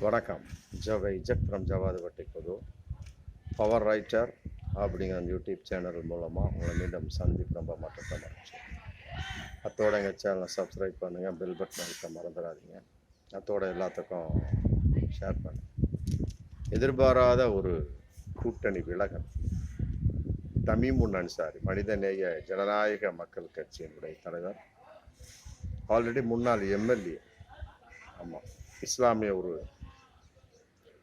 வணக்கம். இஜெட் ஃப்ரம் ஜவாது வட்டிக்குது பவர் ரைட்டர் அப்படிங்கிற யூடியூப் சேனல் மூலமாக உங்களை மீண்டும் சந்திப்பு ரொம்ப மட்டத்தை மறைச்சு அத்தோட எங்கள் சேனலை சப்ஸ்கிரைப் பண்ணுங்கள், பெல் பட்டன் அழுத்த மறந்துடாதீங்க. அத்தோட எல்லாத்துக்கும் ஷேர் பண்ணுங்கள். எதிர்பாராத ஒரு கூட்டணி விலகல். தமீமுன் அன்சாரி மனிதநேய ஜனநாயக மக்கள் கட்சியினுடைய தலைவர், ஆல்ரெடி முன்னாள் எம்எல்ஏ, ஆமாம், இஸ்லாமிய ஒரு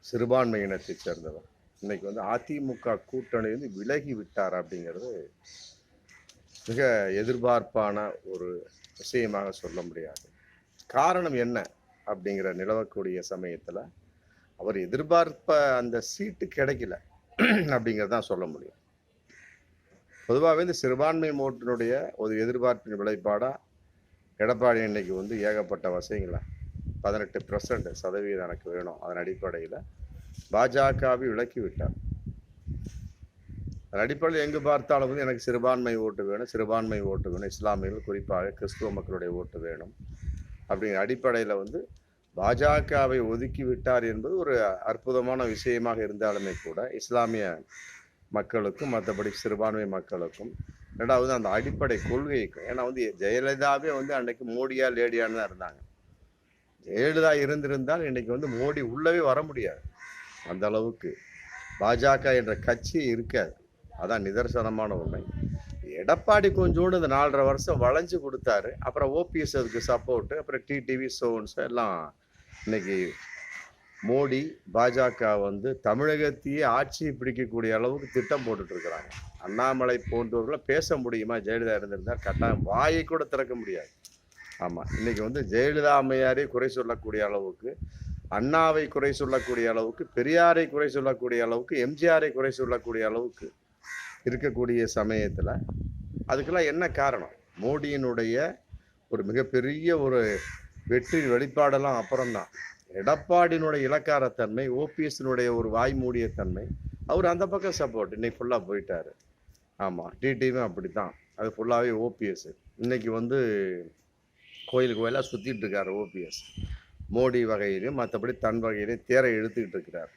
சிறுபான்மை இனத்தை சேர்ந்தவர், இன்னைக்கு அதிமுக கூட்டணியிலிருந்து விலகி விட்டார் அப்படிங்கிறது மிக எதிர்பார்ப்பான ஒரு விஷயமாக சொல்ல முடியாது. காரணம் என்ன அப்படிங்கிற நிலவக்கூடிய சமயத்தில் அவர் எதிர்பார்ப்ப அந்த சீட்டு கிடைக்கல அப்படிங்கிறதான் சொல்ல முடியும். பொதுவாகவே இந்த சிறுபான்மை ஓட்டினுடைய ஒரு எதிர்பார்ப்பின் விளைப்பாடாக எடப்பாடி இன்னைக்கு ஏகப்பட்ட வசதிகளை 18% எனக்கு வேணும், அதன் அடிப்படையில் பாஜகவை விலக்கி விட்டார். அதன் அடிப்படையில் எங்கு பார்த்தாலும் எனக்கு சிறுபான்மை ஓட்டு வேணும், இஸ்லாமியர்கள் குறிப்பாக கிறிஸ்துவ மக்களுடைய ஓட்டு வேணும் அப்படிங்கிற அடிப்படையில் பாஜகவை ஒதுக்கி விட்டார் என்பது ஒரு அற்புதமான விஷயமாக இருந்தாலுமே கூட இஸ்லாமிய மக்களுக்கும் மற்றபடி சிறுபான்மை மக்களுக்கும், ரெண்டாவது அந்த அடிப்படை கொள்கைக்கும், ஏன்னா ஜெயலலிதாவே அன்னைக்கு மோடியா லேடியான்னு தான் இருந்தாங்க. ஜெயலலிதா இருந்திருந்தால் இன்னைக்கு மோடி உள்ளவே வர முடியாது. அந்த அளவுக்கு பாஜக என்ற கட்சி இருக்காது. அதான் நிதர்சனமான உண்மை. எடப்பாடி கொஞ்சோண்டு இந்த 4.5 வருஷம் வளைஞ்சு கொடுத்தாரு. அப்புறம் ஓபிஎஸ் அதுக்கு சப்போர்ட்டு, அப்புறம் டிடிவி சோன்ஸ் எல்லாம் இன்னைக்கு மோடி பாஜக தமிழகத்தையே ஆட்சியை பிடிக்கக்கூடிய அளவுக்கு திட்டம் போட்டுட்டு இருக்கிறாங்க. அண்ணாமலை போன்றவர்களை பேச முடியுமா? ஜெயலலிதா இருந்திருந்தால் கட்டாயம் வாயை கூட திறக்க முடியாது. ஆமாம், இன்னைக்கு ஜெயலலிதா அம்மையாரை குறை சொல்லக்கூடிய அளவுக்கு, அண்ணாவை குறை சொல்லக்கூடிய அளவுக்கு, பெரியாரை குறை சொல்லக்கூடிய அளவுக்கு, எம்ஜிஆரை குறை சொல்லக்கூடிய அளவுக்கு இருக்கக்கூடிய சமயத்தில் அதுக்கெல்லாம் என்ன காரணம்? மோடியினுடைய ஒரு மிகப்பெரிய ஒரு வெற்றி வெளிப்பாடெல்லாம் அப்புறம்தான். எடப்பாடியினுடைய இலக்காரத்தன்மை, ஓபிஎஸ்னுடைய ஒரு வாய்மூடிய தன்மை, அவர் அந்த பக்கம் சப்போர்ட் இன்னைக்கு ஃபுல்லாக போயிட்டாரு. ஆமாம், டிடிவியும் அப்படி தான், அது ஃபுல்லாகவே ஓபிஎஸ். இன்னைக்கு கோயிலாக சுற்றிட்டு இருக்காரு ஓபிஎஸ். மோடி வகையிலையும் மற்றபடி தன் வகையிலையும் தேரை இழுத்துக்கிட்டு இருக்கிறார்.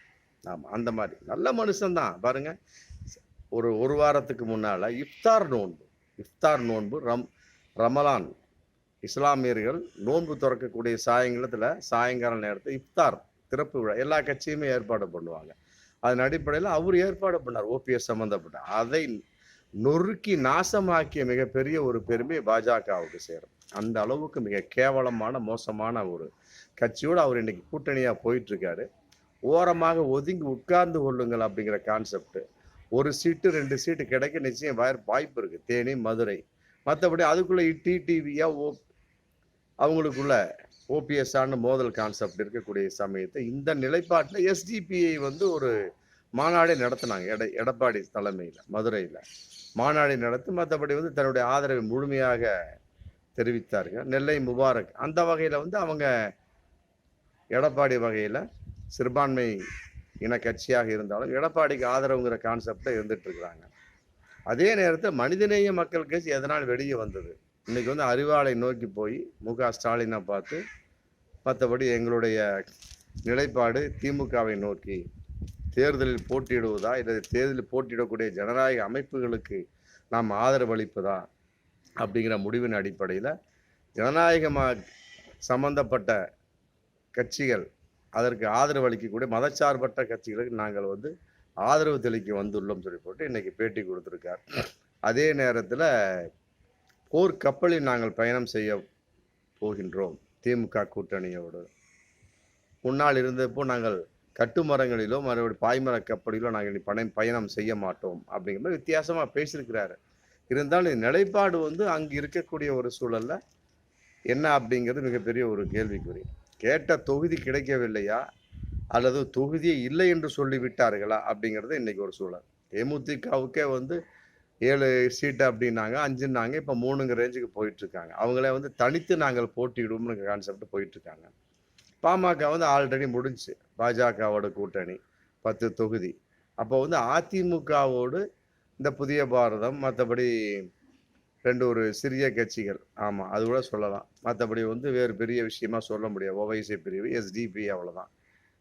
ஆமாம், அந்த மாதிரி நல்ல மனுஷன்தான். பாருங்க, ஒரு வாரத்துக்கு முன்னால் இஃப்தார் நோன்பு ரமலான் இஸ்லாமியர்கள் நோன்பு திறக்கக்கூடிய சாயங்கால நேரத்தில் இஃப்தார் திறப்பு விழா எல்லா கட்சியுமே ஏற்பாடு பண்ணுவாங்க. அதன் அடிப்படையில் அவர் ஏற்பாடு பண்ணார், ஓபிஎஸ் சம்மந்தப்பட்ட. அதை நொறுக்கி நாசமாக்கிய மிகப்பெரிய ஒரு பெருமை பாஜகவுக்கு சேரும். அந்த அளவுக்கு மிக கேவலமான மோசமான ஒரு கட்சியோடு அவர் இன்னைக்கு கூட்டணியாக போயிட்டு இருக்காரு. ஓரமாக ஒதுங்கி உட்கார்ந்து கொள்ளுங்கள் அப்படிங்கிற கான்செப்ட். 1 சீட்டு 2 சீட்டு கிடைக்க நிச்சயம் வாய்ப்பு இருக்கு, தேனி மதுரை. மற்றபடி அதுக்குள்ள டிடிவியா அவங்களுக்குள்ள ஓபிஎஸ் ஆன மோதல் கான்செப்ட் இருக்கக்கூடிய சமயத்தை இந்த நிலைப்பாட்டில் எஸ்டிபிஐ ஒரு மாநாடை நடத்தினாங்க. எடப்பாடி தலைமையில் மதுரையில் மாநாடை நடத்தி மற்றபடி தன்னுடைய ஆதரவை முழுமையாக தெரிவித்தார்கள். நெல்லை முபாரக் அந்த வகையில் அவங்க எடப்பாடி வகையில் சிறுபான்மை இன கட்சியாக இருந்தாலும் எடப்பாடிக்கு ஆதரவுங்கிற கான்செப்டில் இருந்துட்டு இருக்கிறாங்க. அதே நேரத்தில் மனிதநேய மக்கள் கட்சி எதனால் வெளியே வந்தது? இன்னைக்கு அறிவாளை நோக்கி போய் முக ஸ்டாலினை பார்த்து, மற்றபடி எங்களுடைய நிலைப்பாடு திமுகவை நோக்கி தேர்தலில் போட்டியிடுவதா, இல்லை தேர்தலில் போட்டியிடக்கூடிய ஜனநாயக அமைப்புகளுக்கு நாம் ஆதரவு அளிப்பதா அப்படிங்கிற முடிவின் அடிப்படையில் ஜனநாயகமாக சம்பந்தப்பட்ட கட்சிகள், அதற்கு ஆதரவு அளிக்கக்கூடிய மதச்சார்பற்ற கட்சிகளுக்கு நாங்கள் ஆதரவு தெளிக்க வந்துள்ளோம் சொல்லி போட்டு இன்னைக்கு பேட்டி கொடுத்துருக்கார். அதே நேரத்தில் போர் கப்பலில் நாங்கள் பயணம் செய்ய போகின்றோம் திமுக கூட்டணியோடு. முன்னால் இருந்தப்போ நாங்கள் கட்டுமரங்களிலோ மறுபடியும் பாய்மர கப்பலிலோ நாங்கள் பயணம் செய்ய மாட்டோம் அப்படிங்கிற மாதிரி வித்தியாசமாக பேசியிருக்கிறாரு. இருந்தாலும் நிலைப்பாடு அங்கே இருக்கக்கூடிய ஒரு சூழல்ல என்ன அப்படிங்கிறது மிகப்பெரிய ஒரு கேள்விக்குறி. கேட்ட தொகுதி கிடைக்கவில்லையா, அல்லது தொகுதியே இல்லை என்று சொல்லிவிட்டார்களா அப்படிங்கிறது இன்னைக்கு ஒரு சூழல். தேமுதிகவுக்கே 7 சீட்டு அப்படின்னாங்க, 5ன்னாங்க, இப்போ 3 ரேஞ்சுக்கு போயிட்டு இருக்காங்க. அவங்களே தனித்து நாங்கள் போட்டியிடுவோம்னு கான்செப்ட் போயிட்டு இருக்காங்க. பாமக ஆல்ரெடி முடிஞ்சு பாஜகவோட கூட்டணி 10 தொகுதி. அப்போ அதிமுகவோடு இந்த புதிய பாரதம், மற்றபடி 2 ஒரு சிறிய கட்சிகள், ஆமாம் அது கூட சொல்லலாம். மற்றபடி வேறு பெரிய விஷயமா சொல்ல முடியாது. ஓவைசி பிரிவு, எஸ்டிபி, அவ்வளோதான்.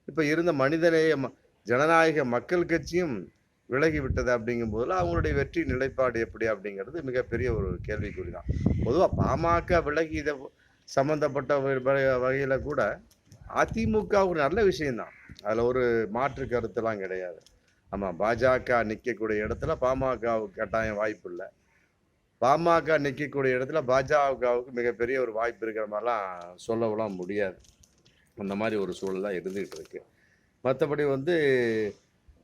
இப்போ இருந்த மனிதநேய ஜனநாயக மக்கள் கட்சியும் விலகி விட்டது அப்படிங்கும் போதுல அவங்களுடைய வெற்றி நிலைப்பாடு எப்படி அப்படிங்கிறது மிகப்பெரிய ஒரு கேள்விக்குறி தான். பொதுவாக பாமக விலகி இதை சம்பந்தப்பட்ட வகையில் கூட அதிமுக ஒரு நல்ல விஷயம்தான், அதில் ஒரு மாற்று கருத்துலாம் கிடையாது. ஆமாம், பாஜக நிற்கக்கூடிய இடத்துல பாமகவுக்கு கட்டாயம் வாய்ப்பு இல்லை, பாமக நிற்கக்கூடிய இடத்துல பாஜகவுக்கு மிகப்பெரிய ஒரு வாய்ப்பு இருக்கிற மாதிரிலாம் சொல்லலாம் முடியாது. அந்த மாதிரி ஒரு சூழல் தான் இருந்துகிட்டு இருக்கு. மற்றபடி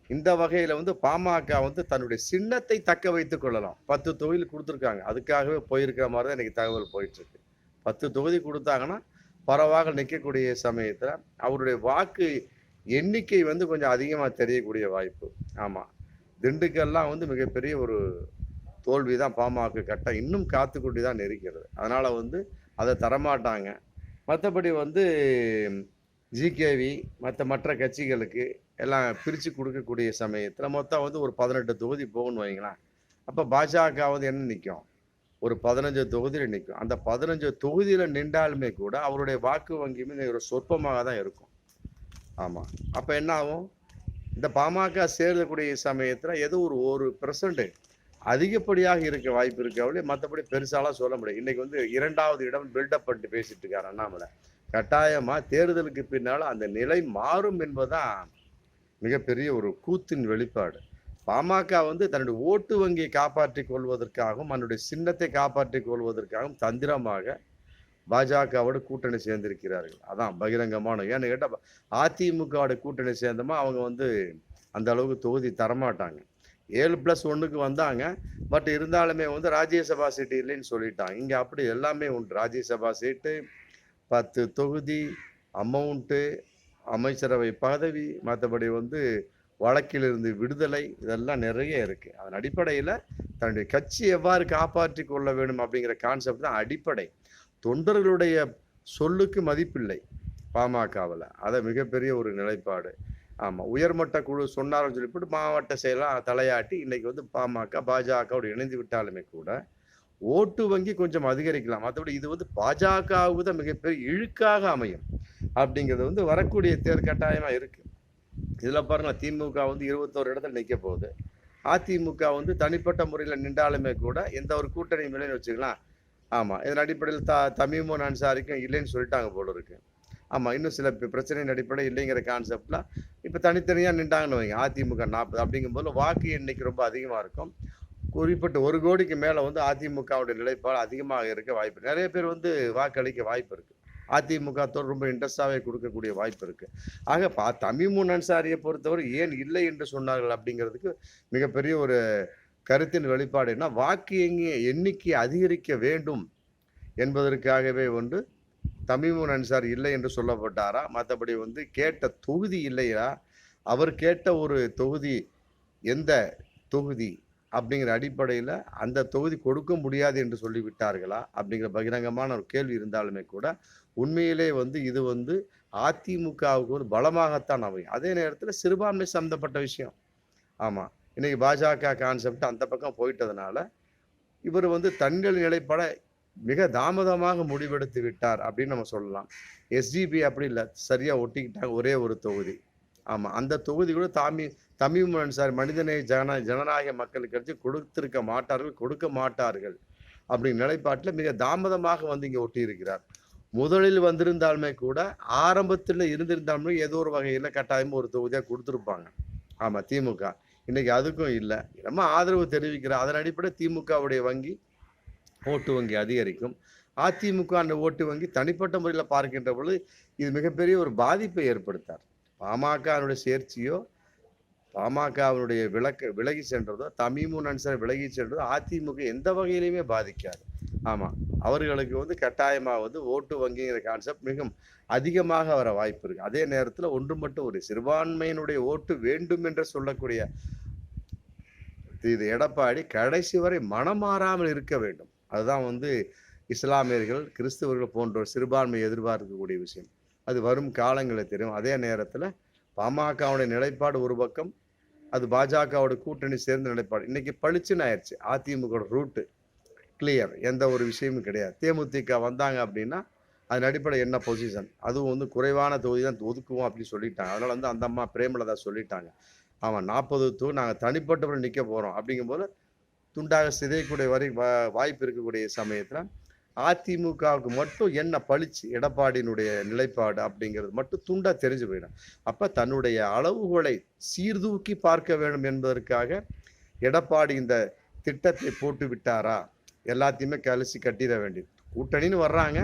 இந்த வகையில் பாமக தன்னுடைய சின்னத்தை தக்க வைத்துக் கொள்ளலாம். 10 தொகுதி கொடுத்துருக்காங்க, அதுக்காகவே போயிருக்கிற மாதிரி தான் இன்னைக்கு தகவல் போயிட்டுருக்கு. 10 தொகுதி கொடுத்தாங்கன்னா பரவாக நிற்கக்கூடிய சமயத்தில் அவருடைய வாக்கு எண்ணிக்கை கொஞ்சம் அதிகமாக தெரியக்கூடிய வாய்ப்பு. ஆமாம், திண்டுக்கல்லாம் மிகப்பெரிய ஒரு தோல்வி தான் பாமக கட்டம் இன்னும் காத்துக்கொண்டு தான் இருக்கிறது. அதனால் அதை தரமாட்டாங்க. மற்றபடி ஜிகேவி மற்ற கட்சிகளுக்கு எல்லாம் பிரித்து கொடுக்கக்கூடிய சமயத்தில் மொத்தம் ஒரு 18 தொகுதி போகணும்னு வைங்களேன். அப்போ பாஜக என்ன நிற்கும், ஒரு 15 தொகுதியில் நிற்கும். அந்த 15 தொகுதியில் நின்றாலுமே கூட அவருடைய வாக்கு வங்கியுமே ஒரு சொற்பமாக தான் இருக்கும். ஆமாம், அப்போ என்ன ஆகும், இந்த பாமக சேரக்கூடிய சமயத்தில் ஏதோ ஒரு 1% அதிகப்படியாக இருக்க வாய்ப்பு இருக்க, மற்றபடி பெருசாலாம் சொல்ல முடியாது. இன்னைக்கு 2வது இடம் பில்டப் பண்ணிட்டு பேசிட்டு இருக்காரு அண்ணாமலை. கட்டாயமா தேர்தலுக்கு பின்னால் அந்த நிலை மாறும் என்பதுதான் மிகப்பெரிய ஒரு கூத்தின் வெளிப்பாடு. பாமக தன்னுடைய ஓட்டு வங்கியை காப்பாற்றிக் கொள்வதற்காகவும் தன்னுடைய சின்னத்தை காப்பாற்றிக் கொள்வதற்காகவும் தந்திரமாக பாஜகவோட கூட்டணி சேர்ந்திருக்கிறார்கள். அதான் பகிரங்கமான. ஏன்னு கேட்டால் அதிமுகவோட கூட்டணி சேர்ந்தமா அவங்க அந்த அளவுக்கு தொகுதி தரமாட்டாங்க. 7+1க்கு வந்தாங்க. பட் இருந்தாலுமே ராஜ்யசபா சீட்டு இல்லைன்னு சொல்லிட்டாங்க. இங்கே அப்படி எல்லாமே உண்டு. ராஜ்யசபா சீட்டு, 10 தொகுதி, அமௌண்ட்டு, அமைச்சரவை பதவி, மற்றபடி வழக்கிலிருந்து விடுதலை, இதெல்லாம் நிறைய இருக்குது. அதன் அடிப்படையில் தன்னுடைய கட்சி எவ்வாறு காப்பாற்றி கொள்ள வேண்டும் அப்படிங்கிற கான்செப்ட் தான் அடிப்படை. தொண்டர்களுடைய சொல்லுக்கு மதிப்பில்லை பாமகவில், அதை மிகப்பெரிய ஒரு நிலைப்பாடு. ஆமாம், உயர்மட்ட குழு சொன்னார்னு சொல்லிவிட்டு மாவட்ட செயலாக தலையாட்டி இன்னைக்கு பாமக பாஜகவோடு இணைந்து விட்டாலுமே கூட ஓட்டு வங்கி கொஞ்சம் அதிகரிக்கலாம். மற்றபடி இது பாஜகவுக்கு தான் மிகப்பெரிய இழுக்காக அமையும் அப்படிங்கிறது வரக்கூடிய கட்டாயமாக இருக்கு. இதில் பாருங்க, திமுக 21 இடத்துல நிற்க போகுது. அதிமுக தனிப்பட்ட முறையில் நின்றாலுமே கூட எந்த ஒரு கூட்டணியும் இல்லைன்னு வச்சுக்கலாம். ஆமாம், இதன் அடிப்படையில் தமீமுன் அன்சாரிக்கும் இல்லைன்னு சொல்லிட்டாங்க போல இருக்கு. ஆமாம், இன்னும் சில பிரச்சனையின் அடிப்படை இல்லைங்கிற கான்செப்ட்லாம் இப்போ தனித்தனியாக நின்றாங்கன்னு வைங்க. அதிமுக 40 அப்படிங்கும்போது வாக்கு எண்ணிக்கை ரொம்ப அதிகமாக இருக்கும். குறிப்பிட்ட 1 கோடிக்கு மேலே அதிமுகவுடைய நிலைப்பாடு அதிகமாக இருக்க வாய்ப்பு. நிறைய பேர் வாக்களிக்க வாய்ப்பு இருக்குது. அதிமுக ரொம்ப இன்ட்ரெஸ்டாகவே கொடுக்கக்கூடிய வாய்ப்பு இருக்குது. ஆக தமீமுன் அன்சாரியை பொறுத்தவரை ஏன் இல்லை என்று சொன்னார்கள் அப்படிங்கிறதுக்கு மிகப்பெரிய ஒரு கருத்தின் வெளிப்பாடு என்ன, வாக்கு எண்ணிக்கை அதிகரிக்க வேண்டும் என்பதற்காகவே தமீமுன் அன்சாரி இல்லை என்று சொல்லப்பட்டாரா, மற்றபடி கேட்ட தொகுதி இல்லையா, அவர் கேட்ட ஒரு தொகுதி எந்த தொகுதி அப்படிங்கிற அடிப்படையில் அந்த தொகுதி கொடுக்க முடியாது என்று சொல்லிவிட்டார்களா அப்படிங்கிற பகிரங்கமான ஒரு கேள்வி இருந்தாலுமே கூட உண்மையிலே இது அதிமுகவுக்கு பலமாகத்தான் அமையும். அதே நேரத்தில் சிறுபான்மை சம்பந்தப்பட்ட விஷயம். ஆமாம், இன்னைக்கு பாஜக கான்செப்ட் அந்த பக்கம் போயிட்டதுனால இவர் தங்கள் நிலைப்பட மிக தாமதமாக முடிவெடுத்து விட்டார் அப்படின்னு நம்ம சொல்லலாம். எஸ்டிபி அப்படி இல்லை, சரியாக ஒட்டிக்கிட்டாங்க ஒரே ஒரு தொகுதி. ஆமாம், அந்த தொகுதி கூட தமீமுன் அன்சாரி மனிதநேய ஜனநாயக மக்களுக்கு கட்சி கொடுக்க மாட்டார்கள் அப்படிங்கிற நிலைப்பாட்டில் மிக தாமதமாக இங்கே ஒட்டி இருக்கிறார். முதலில் வந்திருந்தாலுமே கூட ஆரம்பத்தில் இருந்திருந்தாலுமே ஏதோ ஒரு வகையில் கட்டாயமாக ஒரு தொகுதியாக கொடுத்துருப்பாங்க. ஆமாம், திமுக இன்னைக்கு அதுக்கும் இல்லை. நம்ம ஆதரவு தெரிவிக்கிறோம். அதன் அடிப்படை திமுகவுடைய ஓட்டு வங்கி அதிகரிக்கும். அதிமுக அந்த ஓட்டு வங்கி தனிப்பட்ட முறையில் பார்க்கின்ற பொழுது இது மிகப்பெரிய ஒரு பாதிப்பை ஏற்படுத்தார். பாமகனுடைய சேர்ச்சியோ பாமகவினுடைய விலகி சென்றதோ தமீமுன் அன்சாரி விலகி சென்றதோ அதிமுக எந்த வகையிலுமே பாதிக்காது. ஆமாம், அவர்களுக்கு கட்டாயமாக ஓட்டு வங்கிங்கிற கான்செப்ட் மிகவும் அதிகமாக வர வாய்ப்பு இருக்கு. அதே நேரத்தில் ஒன்று மட்டும் ஒரு சிறுபான்மையினுடைய ஓட்டு வேண்டும் என்று சொல்லக்கூடிய இது எடப்பாடி கடைசி வரை மனம் மாறாமல் இருக்க வேண்டும். அதுதான் இஸ்லாமியர்கள் கிறிஸ்தவர்கள் போன்ற சிறுபான்மை எதிர்பார்க்கக்கூடிய விஷயம். அது வரும் காலங்களில் தெரியும். அதே நேரத்தில் பாமகவுடைய நிலைப்பாடு ஒரு பக்கம், அது பாஜகவோட கூட்டணி சேர்ந்த நிலைப்பாடு. இன்னைக்கு பளிச்சுன்னு ஆயிடுச்சு. அதிமுக ரூட்டு கிளியர், எந்த ஒரு விஷயமும் கிடையாது. தேமுதிக வந்தாங்க அப்படின்னா அதன் அடிப்படையில் என்ன பொசிஷன், அதுவும் வந்து குறைவான தொகுதி தான் ஒதுக்குவோம் அப்படின்னு சொல்லிட்டாங்க. அதனால வந்து அந்த அம்மா பிரேமலதா சொல்லிட்டாங்க. ஆமாம் 40 நாங்கள் தனிப்பட்டவர்கள் நிற்க போகிறோம் அப்படிங்கும்போது துண்டாக சிதையக்கூடிய வாய்ப்பு இருக்கக்கூடிய சமயத்தில் அதிமுகவுக்கு மட்டும் என்ன பளிச்சு எடப்பாடியினுடைய நிலைப்பாடு அப்படிங்கிறது மட்டும் துண்டா தெரிஞ்சு போயிடும். அப்ப தன்னுடைய அளவுகளை சீர்தூக்கி பார்க்க வேண்டும் என்பதற்காக எடப்பாடி இந்த திட்டத்தை போட்டு விட்டாரா, எல்லாத்தையுமே கழிச்சு கட்டிட வேண்டியது. கூட்டணின்னு வர்றாங்க,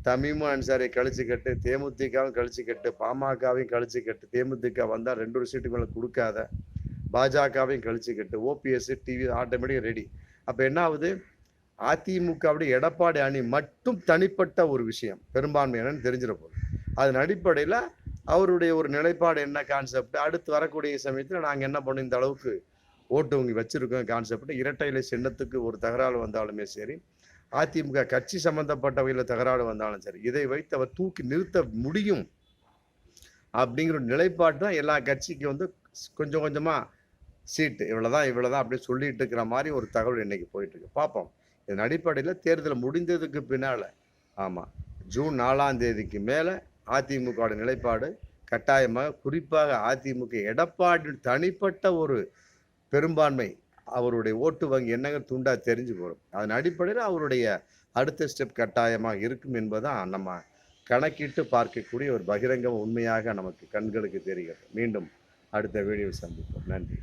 தமிமுக அன்சாரியை கழிச்சு கட்டு, தேமுதிகவும் கழிச்சு கட்டு, பாமகவையும் கழிச்சு கட்டு, தேமுதிக வந்தால் 2 சீட்டு மேலே கொடுக்காத, பாஜகவையும் கழிச்சு கட்டு, ஓபிஎஸ் டிவி ஆட்டோமேட்டிக் ரெடி. அப்போ என்ன ஆகுது, அதிமுகவுடைய எடப்பாடி அணி மட்டும் தனிப்பட்ட ஒரு விஷயம் பெரும்பான்மையான தெரிஞ்சிட போகுது. அதன் அடிப்படையில் அவருடைய ஒரு நிலைப்பாடு என்ன கான்செப்ட், அடுத்து வரக்கூடிய சமயத்தில் நாங்கள் என்ன பண்ணோம், இந்த அளவுக்கு ஓட்டு வங்கி வச்சிருக்கோம் கான்செப்ட். இரட்டை இலை சின்னத்துக்கு ஒரு தகராறு வந்தாலுமே சரி, அதிமுக கட்சி சம்பந்தப்பட்ட வகையில் தகராறு வந்தாலும் சரி, இதை வைத்து அவர் தூக்கி நிறுத்த முடியும் அப்படிங்கிற நிலைப்பாடு தான் எல்லா கட்சிக்கு வந்து கொஞ்சம் கொஞ்சமா சீட்டு இவ்வளவுதான் அப்படின்னு சொல்லிட்டு இருக்கிற மாதிரி ஒரு தகவல் இன்னைக்கு போயிட்டு இருக்கு. பார்ப்போம். இதன் அடிப்படையில் தேர்தல் முடிந்ததுக்கு பின்னால, ஆமா ஜூன் 4ஆம் தேதிக்கு மேல அதிமுக நிலைப்பாடு கட்டாயமாக, குறிப்பாக அதிமுக எடப்பாடி தனிப்பட்ட ஒரு பெரும்பான்மை, அவருடைய ஓட்டு வங்கி என்னங்க துண்டா தெரிஞ்சு போடும். அதன் அடிப்படையில் அவருடைய அடுத்த ஸ்டெப் கட்டாயமாக இருக்கும் என்பதான் நம்ம கணக்கிட்டு பார்க்கக்கூடிய ஒரு பகிரங்க உண்மையாக நமக்கு கண்களுக்கு தெரிகிறது. மீண்டும் அடுத்த வீடியோ சந்திப்போம். நன்றி.